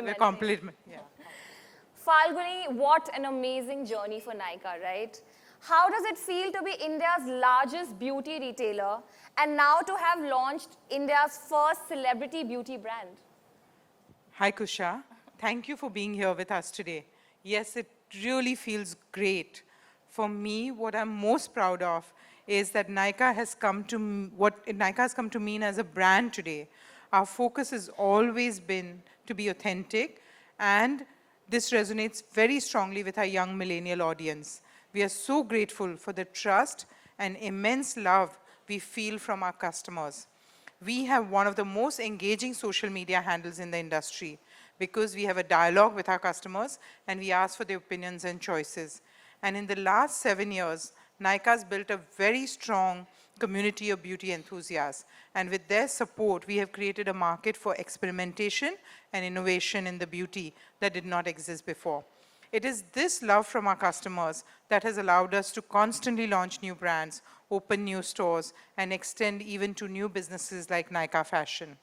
complimenting. Compliment, yeah. Falguni, what an amazing journey for Nykaa, right? How does it feel to be India's largest beauty retailer and now to have launched India's first celebrity beauty brand? Hi, Kusha. Thank you for being here with us today. Yes, it really feels great. For me, what I'm most proud of is that Nykaa has come to mean as a brand today. Our focus has always been to be authentic, and this resonates very strongly with our young millennial audience. We are so grateful for the trust and immense love we feel from our customers. We have one of the most engaging social media handles in the industry because we have a dialogue with our customers and we ask for their opinions and choices. And in the last 7 years, Nykaa's built a very strong community of beauty enthusiasts. And with their support, we have created a market for experimentation and innovation in the beauty that did not exist before. It is this love from our customers that has allowed us to constantly launch new brands, open new stores, and extend even to new businesses like Nykaa Fashion.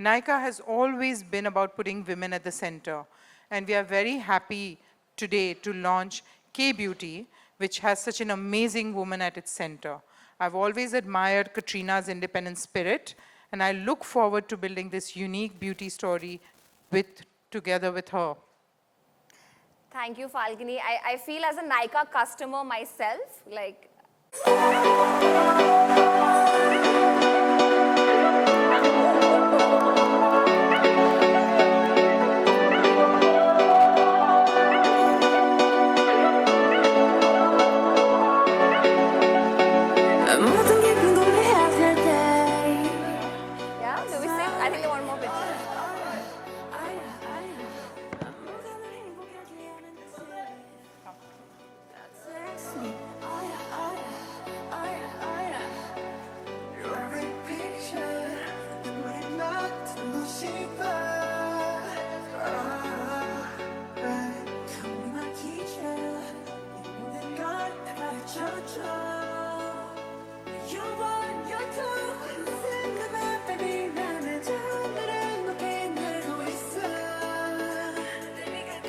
Nykaa has always been about putting women at the center, and we are very happy today to launch K-Beauty, which has such an amazing woman at its center. I've always admired Katrina's independent spirit, and I look forward to building this unique beauty story together with her. Thank you, Falguni. I feel as a Nykaa customer myself, like... Yeah, do we sing? I think they want more pictures.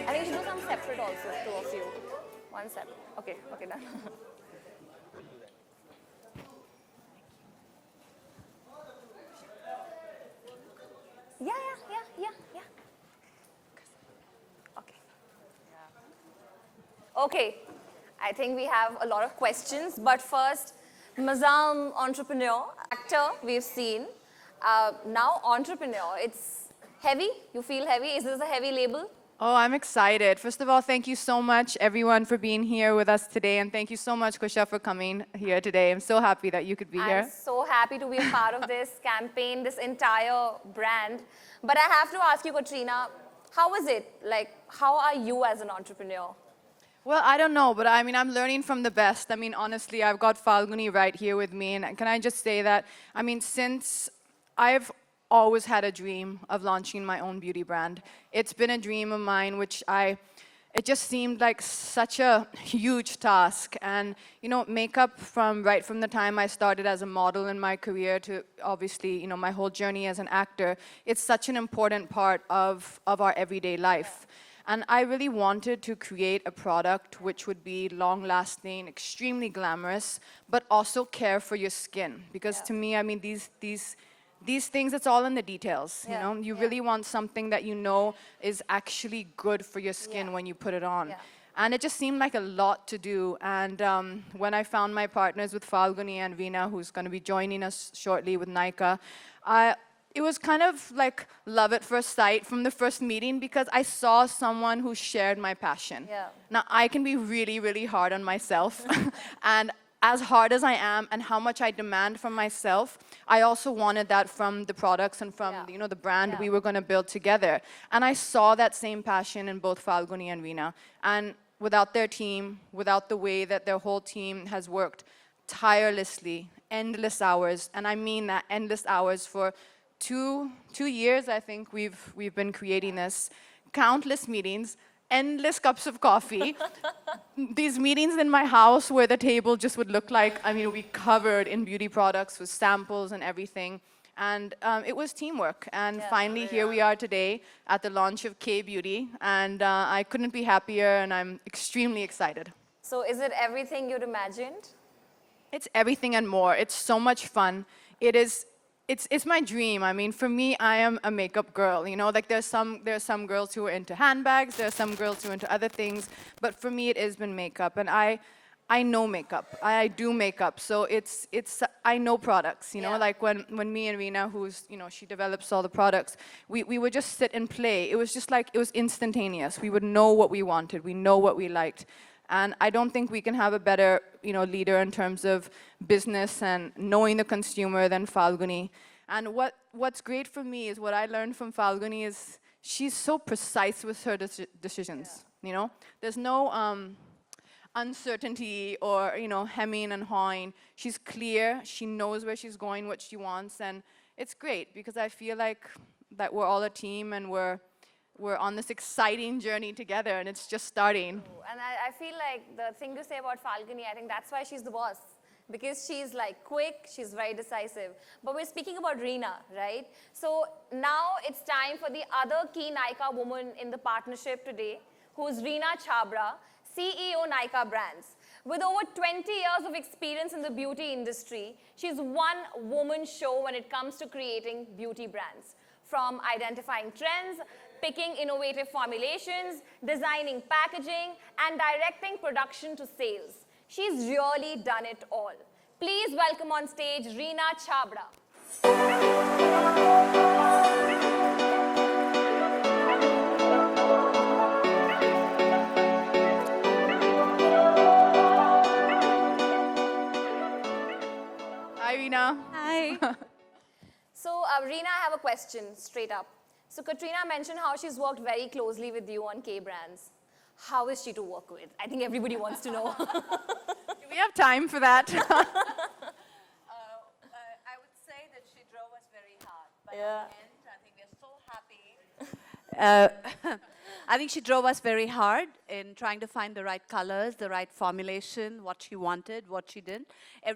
I think you should do some separate also, two of you. One separate. Okay, okay, done. Yeah. Okay. Okay, I think we have a lot of questions, but first, Mazam, entrepreneur, actor, we've seen. Now entrepreneur, it's heavy? You feel heavy? Is this a heavy label? Oh, I'm excited. First of all, thank you so much, everyone, for being here with us today. And thank you so much, Kusha, for coming here today. I'm so happy that you could be here. I'm so happy to be a part of this campaign, this entire brand. But I have to ask you, Katrina, how is it? Like, how are you as an entrepreneur? Well, I don't know, but I mean, I'm learning from the best. I mean, honestly, I've got Falguni right here with me. And can I just say that, I mean, since I've always had a dream of launching my own beauty brand. It's been a dream of mine, it just seemed like such a huge task. And, you know, makeup right from the time I started as a model in my career to obviously, you know, my whole journey as an actor, it's such an important part of our everyday life. And I really wanted to create a product which would be long-lasting, extremely glamorous, but also care for your skin. Because to me, I mean, these things, it's all in the details, you know? You really want something that you know is actually good for your skin when you put it on. And it just seemed like a lot to do. And when I found my partners with Falguni and Veena, who's going to be joining us shortly with Nykaa, it was kind of like love at first sight from the first meeting because I saw someone who shared my passion. Now, I can be really, really hard on myself. And as hard as I am and how much I demand from myself, I also wanted that from the products and from you know, the brand we were going to build together. And I saw that same passion in both Falguni and Veena. And without their team, without the way that their whole team has worked tirelessly, endless hours, and I mean that, endless hours for two years, I think we've been creating this, countless meetings, endless cups of coffee. These meetings in my house where the table just would look like, I mean, we covered in beauty products with samples and everything. And it was teamwork. And Yeah. finally, here we are today at the launch of K Beauty. And I couldn't be happier, and I'm extremely excited. So is it everything you'd imagined? It's everything and more. It's so much fun. It's my dream. I mean, for me, I am a makeup girl. You know, like there's some girls who are into handbags. There are some girls who are into other things. But for me, it has been makeup, and I know makeup. I do makeup, so I know products. You know, Yeah. like when me and Reena, who's she develops all the products, we would just sit and play. It was just like it was instantaneous. We would know what we wanted. We know what we liked. And I don't think we can have a better, leader in terms of business and knowing the consumer than Falguni. And what's great for me is what I learned from Falguni is she's so precise with her decisions. You know, there's no uncertainty or hemming and hawing. She's clear. She knows where she's going, what she wants, and it's great because I feel like that we're all a team and we're on this exciting journey together, and it's just starting. And I feel like the thing to say about Falguni, I think that's why she's the boss. Because she's like quick, she's very decisive. But we're speaking about Reena, right? So now it's time for the other key Nykaa woman in the partnership today, who's Reena Chhabra, CEO Nykaa Brands. With over 20 years of experience in the beauty industry, she's one woman show when it comes to creating beauty brands. From identifying trends, picking innovative formulations, designing packaging, and directing production to sales. She's really done it all. Please welcome on stage Reena Chhabra. Hi, Reena. Hi. So, Reena, I have a question straight up. So, Katrina mentioned how she's worked very closely with you on K Brands. How is she to work with? I think everybody wants to know. Do we have time for that? I would say that she drove us very hard. But Yeah. at the end, I think we're so happy. I think she drove us very hard in trying to find the right colors, the right formulation, what she wanted, what she didn't.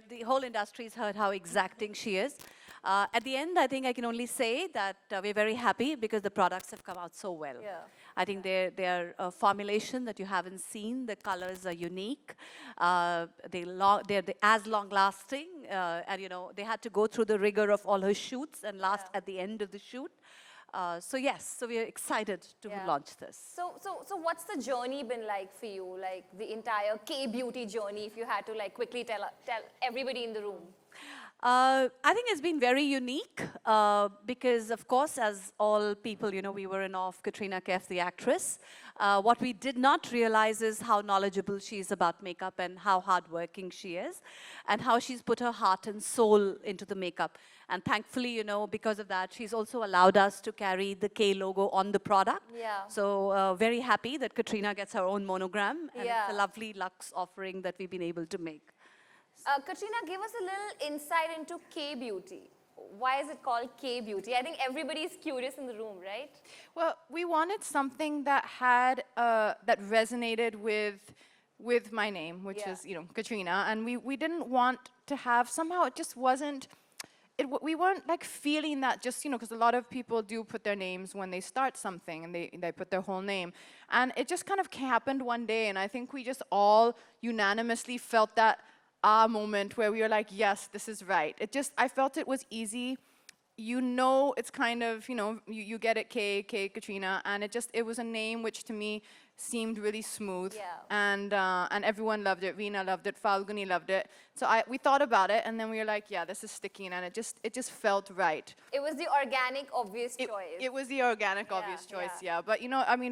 The whole industry's heard how exacting she is. At the end, I think I can only say that we're very happy because the products have come out so well. Yeah. I think they're a formulation that you haven't seen. The colors are unique. They're as long-lasting. And, they had to go through the rigor of all her shoots and last at the end of the shoot. So we're excited to launch this. So what's the journey been like for you? Like the entire K-beauty journey, if you had to like quickly tell everybody in the room. I think it's been very unique because, of course, as all people, we were in awe of Katrina Kaif, the actress. What we did not realize is how knowledgeable she is about makeup and how hardworking she is and how she's put her heart and soul into the makeup. And thankfully, because of that, she's also allowed us to carry the K logo on the product. Yeah. So very happy that Katrina gets her own monogram. And Yeah. it's a lovely luxe offering that we've been able to make. Katrina, give us a little insight into K-beauty. Why is it called K-beauty? I think everybody's curious in the room, right? Well, we wanted something that had that resonated with my name, which is Katrina, and we didn't want to have somehow it just wasn't. We weren't like feeling that just because a lot of people do put their names when they start something and they put their whole name, and it just kind of happened one day, and I think we just all unanimously felt that moment where we were like, yes, this is right. I felt it was easy. It's kind of, you get it, K Katrina, and it was a name which to me seemed really smooth. Yeah. And everyone loved it. Reena loved it. Falguni loved it. So we thought about it, and then we were like, yeah, this is sticking, and it just felt right. It was the organic, obvious choice. It was the organic, obvious choice, yeah. But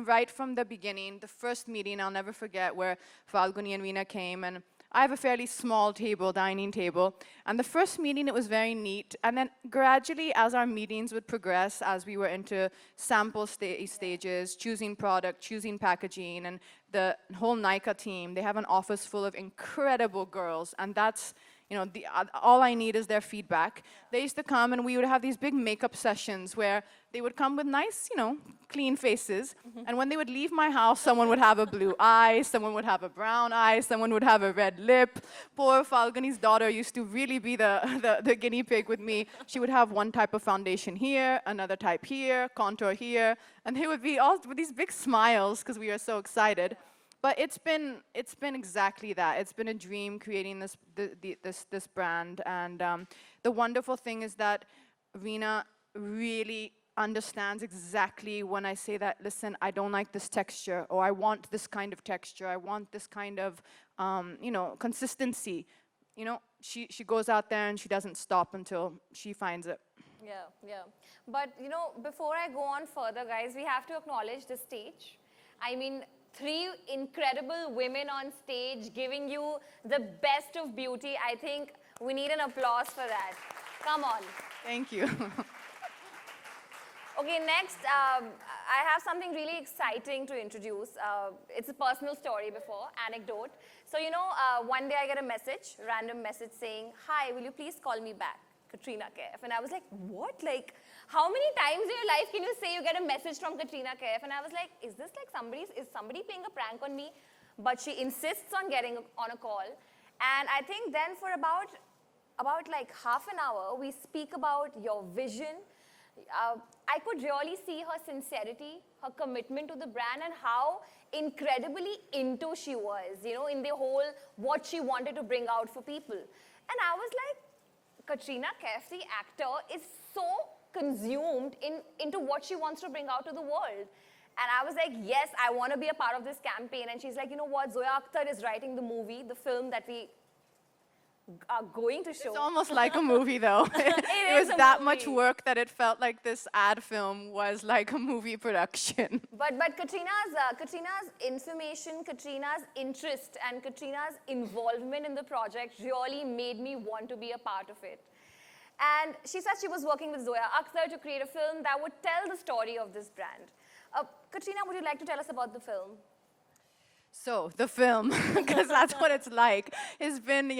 right from the beginning, the first meeting, I'll never forget, where Falguni and Reena came, and I have a fairly small dining table, and the first meeting, it was very neat, and then gradually, as our meetings would progress, as we were into sample stages, choosing product, choosing packaging, and the whole Nykaa team, they have an office full of incredible girls, and that's, all I need is their feedback. They used to come and we would have these big makeup sessions where they would come with nice, clean faces. And when they would leave my house, someone would have a blue eye, someone would have a brown eye, someone would have a red lip. Poor Falguni's daughter used to really be the guinea pig with me. She would have one type of foundation here, another type here, contour here, and they would be all with these big smiles because we were so excited. But it's been exactly that. It's been a dream creating this brand, and the wonderful thing is that Reena really understands exactly when I say that, listen, I don't like this texture, or I want this kind of texture, I want this kind of, consistency. She goes out there and she doesn't stop until she finds it. Yeah. But, before I go on further, guys, we have to acknowledge the stage. I mean, 3 incredible women on stage giving you the best of beauty. I think we need an applause for that. Come on. Thank you. Okay, next, I have something really exciting to introduce. It's a personal story before, anecdote. So, one day I get a message, random message saying, "Hi, will you please call me back? Katrina Kaif." And I was like, what? Like, how many times in your life can you say you get a message from Katrina Kaif? And I was like, is this like is somebody playing a prank on me? But she insists on getting on a call. And I think then for about like half an hour, we speak about your vision. I could really see her sincerity, her commitment to the brand, and how incredibly into she was, in the whole, what she wanted to bring out for people. And I was like, Katrina Kaif, the actor, is so consumed into what she wants to bring out to the world. And I was like, yes, I want to be a part of this campaign. And she's like, you know what, Zoya Akhtar is writing the movie, the film that we are going to show. It's almost like a movie, though. It was that much work that it felt like this ad film was like a movie production. But Katrina's information, Katrina's interest, and Katrina's involvement in the project really made me want to be a part of it. And she said she was working with Zoya Akhtar to create a film that would tell the story of this brand. Katrina, would you like to tell us about the film? So, the film, because that's what it's like. It's been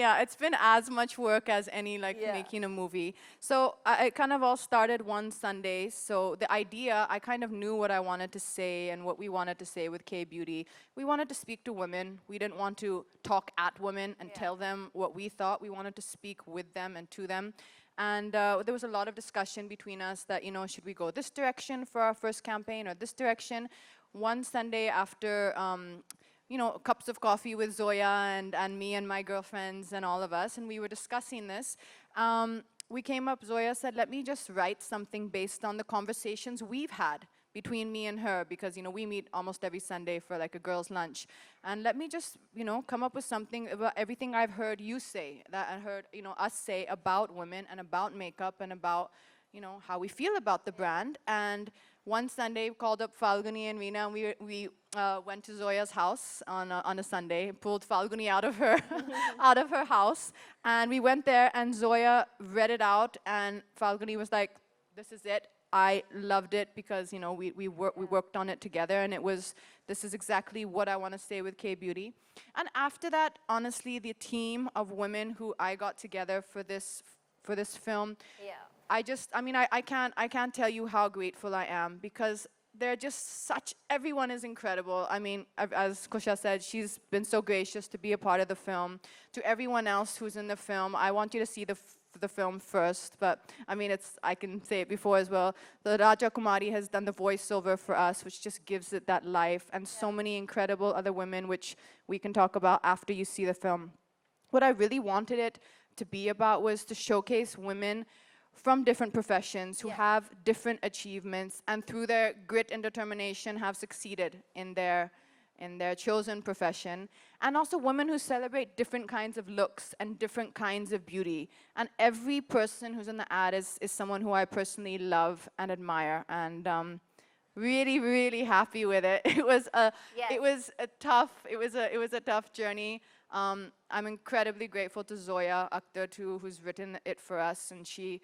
as much work as any making a movie. So, it kind of all started one Sunday. So, the idea, I kind of knew what I wanted to say and what we wanted to say with K-Beauty. We wanted to speak to women. We didn't want to talk at women and tell them what we thought. We wanted to speak with them and to them. And there was a lot of discussion between us that, should we go this direction for our first campaign or this direction? One Sunday after cups of coffee with Zoya and me and my girlfriends and all of us, and we were discussing this. We came up, Zoya said, let me just write something based on the conversations we've had between me and her, because, we meet almost every Sunday for like a girls' lunch. And let me just, come up with something about everything I've heard you say, that I heard, us say about women and about makeup and about, how we feel about the brand. And one Sunday, we called up Falguni and Reena, and we went to Zoya's house on a Sunday, pulled Falguni out of her house, and we went there, and Zoya read it out, and Falguni was like, this is it. I loved it because, we worked on it together, and this is exactly what I want to say with K-Beauty. And after that, honestly, the team of women who I got together for this film, I can't tell you how grateful I am, because they're just everyone is incredible. I mean, as Kusha said, she's been so gracious to be a part of the film. To everyone else who's in the film, I want you to see the film first, but I can say it before as well. The Raja Kumari has done the voiceover for us, which just gives it that life, and so many incredible other women, which we can talk about after you see the film. What I really wanted it to be about was to showcase women from different professions who have different achievements, and through their grit and determination have succeeded in their chosen profession, and also women who celebrate different kinds of looks and different kinds of beauty. And every person who's in the ad is someone who I personally love and admire, and really, really happy with it. It was a tough journey. I'm incredibly grateful to Zoya Akhtar too, who's written it for us, and she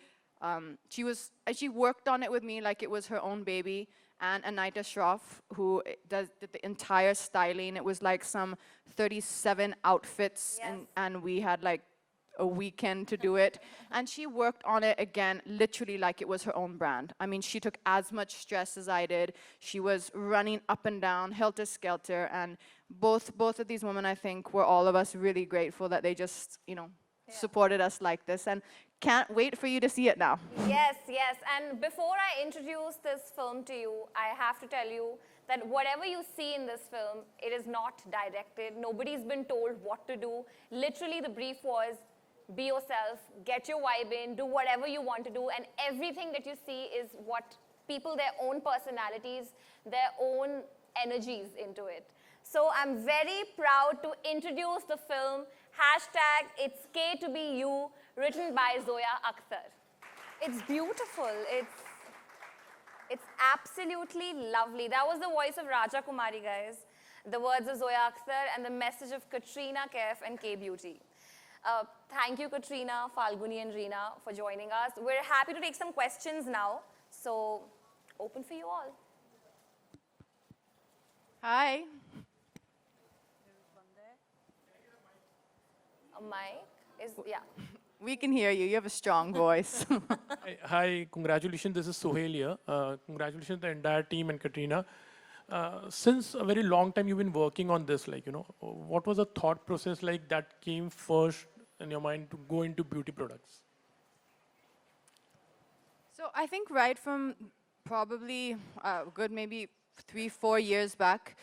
worked on it with me like it was her own baby. And Anita Shroff, who did the entire styling. It was like some 37 outfits, and we had like a weekend to do it. And she worked on it again, literally like it was her own brand. I mean, she took as much stress as I did. She was running up and down, helter-skelter, and both of these women, I think, were all of us really grateful that they just, you know, supported us like this. And can't wait for you to see it now. Yes, yes. And before I introduce this film to you, I have to tell you that whatever you see in this film, it is not directed. Nobody's been told what to do. Literally, the brief was, be yourself, get your vibe in, do whatever you want to do, and everything that you see is what people, their own personalities, their own energies into it. So I'm very proud to introduce the film, hashtag It's K to Be You, written by Zoya Akhtar. It's beautiful. It's absolutely lovely. That was the voice of Raja Kumari, guys. The words of Zoya Akhtar and the message of Katrina Kaif and K-Beauty. Thank you, Katrina, Falguni, and Reena for joining us. We're happy to take some questions now. So, open for you all. Hi. A mic is, yeah. We can hear you. You have a strong voice. Hi, congratulations. This is Sohail here. Congratulations to the entire team and Katrina. Since a very long time you've been working on this, like, you know, what was the thought process like that came first in your mind to go into beauty products? So I think right from probably good maybe 3-4 years back,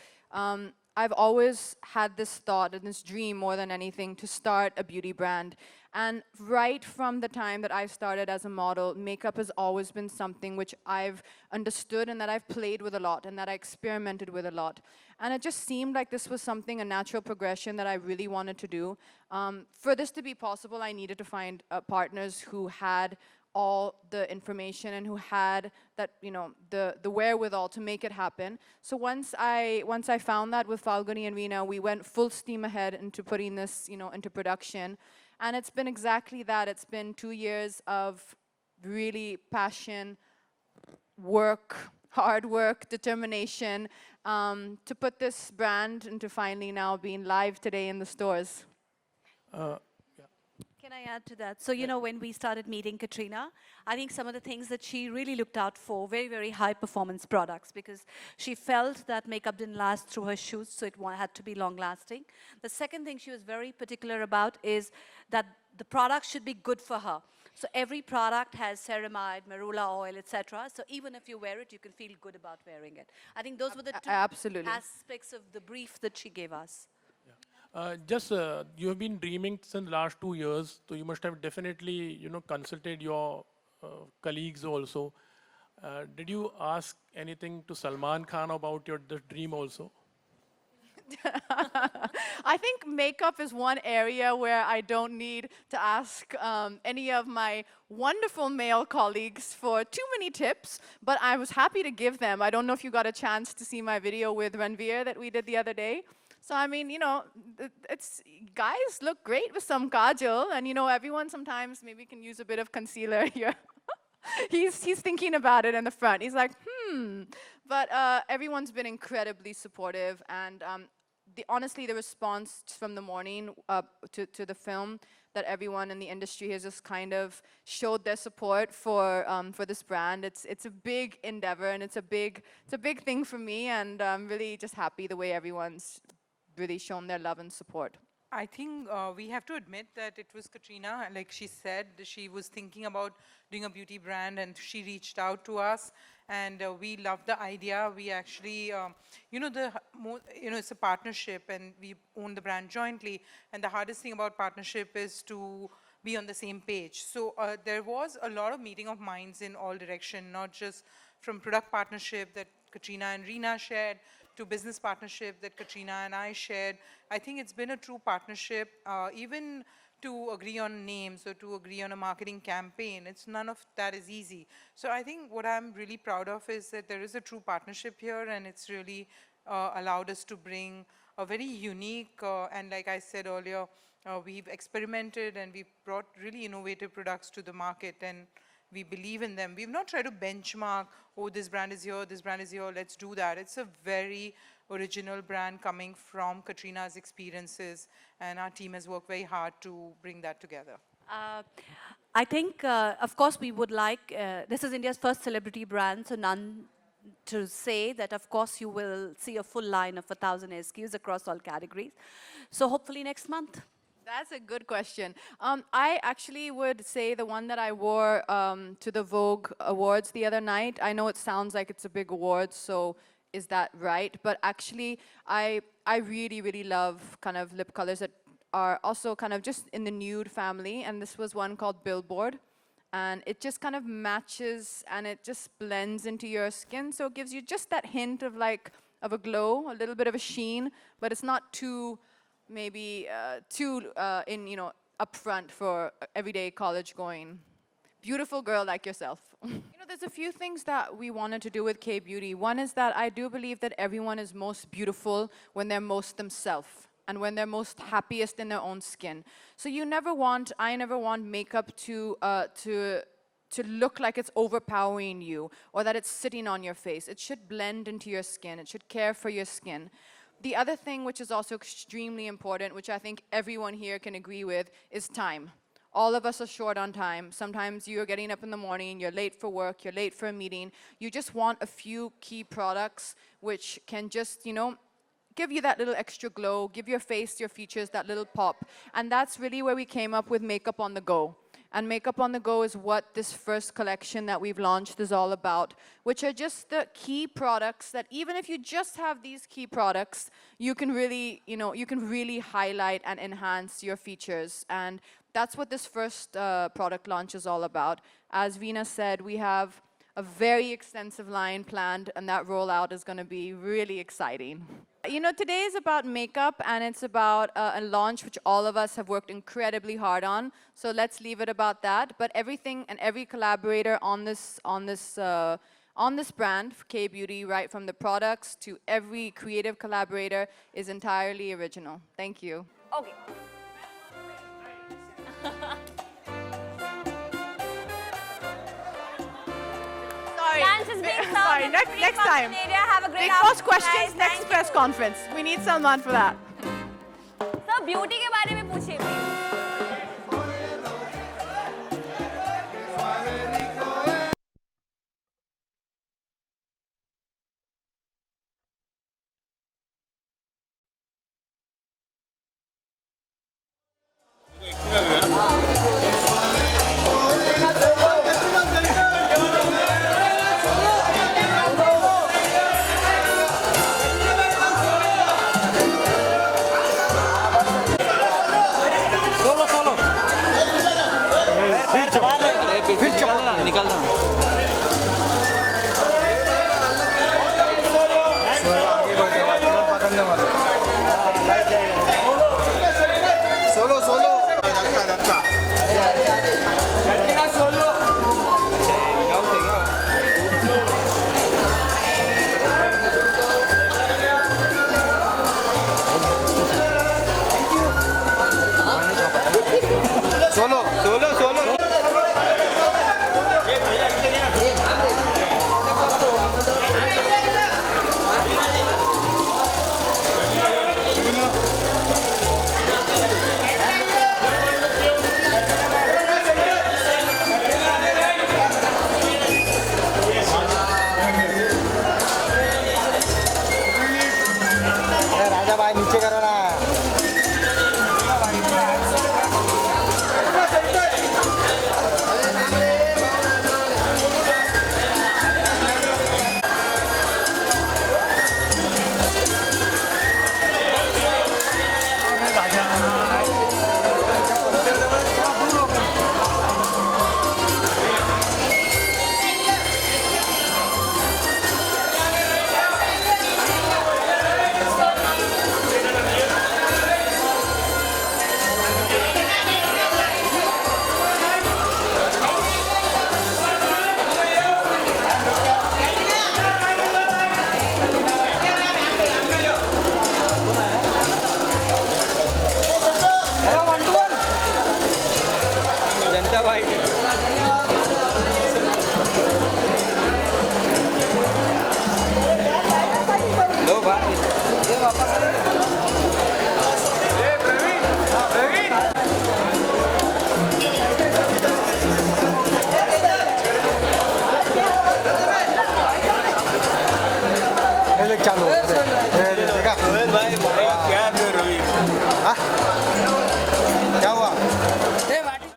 I've always had this thought and this dream more than anything to start a beauty brand. And right from the time that I started as a model, makeup has always been something which I've understood and that I've played with a lot and that I experimented with a lot. And it just seemed like this was something, a natural progression that I really wanted to do. For this to be possible, I needed to find partners who had all the information and who had that, you know, the wherewithal to make it happen. So once I found that with Falguni and Reena, we went full steam ahead into putting this, you know, into production. And it's been exactly that. It's been 2 years of really passion, work, hard work, determination, to put this brand into finally now being live today in the stores. Can I add to that? So, you know, when we started meeting Katrina, I think some of the things that she really looked out for, very, very high performance products, because she felt that makeup didn't last through her shoots, so it had to be long lasting. The second thing she was very particular about is that the product should be good for her. So every product has ceramide, marula oil, etc. So even if you wear it, you can feel good about wearing it. I think those were the two Absolutely. aspects of the brief that she gave us. You have been dreaming since the last 2 years, so you must have definitely, you know, consulted your colleagues also. Did you ask anything to Salman Khan about this dream also? I think makeup is one area where I don't need to ask any of my wonderful male colleagues for too many tips, but I was happy to give them. I don't know if you got a chance to see my video with Ranveer that we did the other day. So, I mean, you know, guys look great with some kajal, and, you know, everyone sometimes maybe can use a bit of concealer here. He's thinking about it in the front. He's like, But everyone's been incredibly supportive, and honestly, the response from the morning to the film, that everyone in the industry has just kind of showed their support for this brand. It's a big endeavor, and it's a big thing for me, and I'm really just happy the way everyone's really shown their love and support. I think we have to admit that it was Katrina, like she said, she was thinking about doing a beauty brand and she reached out to us, and we loved the idea. We actually, you know, it's a partnership and we own the brand jointly, and the hardest thing about partnership is to be on the same page. So there was a lot of meeting of minds in all direction, not just from product partnership that Katrina and Reena shared, to business partnership that Katrina and I shared. I think it's been a true partnership, even to agree on names or to agree on a marketing campaign. None of that is easy. So I think what I'm really proud of is that there is a true partnership here, and it's really allowed us to bring a very unique, and like I said earlier, we've experimented and we've brought really innovative products to the market, and We believe in them. We've not tried to benchmark, oh, this brand is here, this brand is here, let's do that. It's a very original brand coming from Katrina's experiences, and our team has worked very hard to bring that together. I think, of course, we would like, this is India's first celebrity brand, so none to say that, of course, you will see a full line of 1,000 SKUs across all categories. So hopefully next month. That's a good question. I actually would say the one that I wore to the Vogue Awards the other night, I know it sounds like it's a big award, so is that right? But actually, I really, really love kind of lip colors that are also kind of just in the nude family, and this was one called Billboard. And it just kind of matches and it just blends into your skin, so it gives you just that hint of of a glow, a little bit of a sheen, but it's not too maybe upfront for everyday college going beautiful girl like yourself. There's a few things that we wanted to do with K-Beauty. One is that I do believe that everyone is most beautiful when they're most themselves and when they're most happiest in their own skin. So I never want makeup to look like it's overpowering you or that it's sitting on your face. It should blend into your skin. It should care for your skin. The other thing which is also extremely important, which I think everyone here can agree with, is time. All of us are short on time. Sometimes you're getting up in the morning, you're late for work, you're late for a meeting. You just want a few key products which can just, give you that little extra glow, give your face, your features that little pop. And that's really where we came up with Makeup on the Go. And Makeup on the Go is what this first collection that we've launched is all about, which are just the key products that even if you just have these key products, you can really, you can really highlight and enhance your features. And that's what this first product launch is all about. As Veena said, we have a very extensive line planned, and that rollout is going to be really exciting. Today is about makeup, and it's about a launch which all of us have worked incredibly hard on. So let's leave it about that. But everything and every collaborator on this brand, K-Beauty, right from the products to every creative collaborator, is entirely original. Thank you. Okay. Lunch is being served. Sorry, in next Free time. Area. Have a great Big afternoon, Boss questions guys. next Thank press you. conference. We need Salman for that. Sir, beauty के बारे में पूछिए please. निकलना solo solo solo solo solo direct चालू होते देखा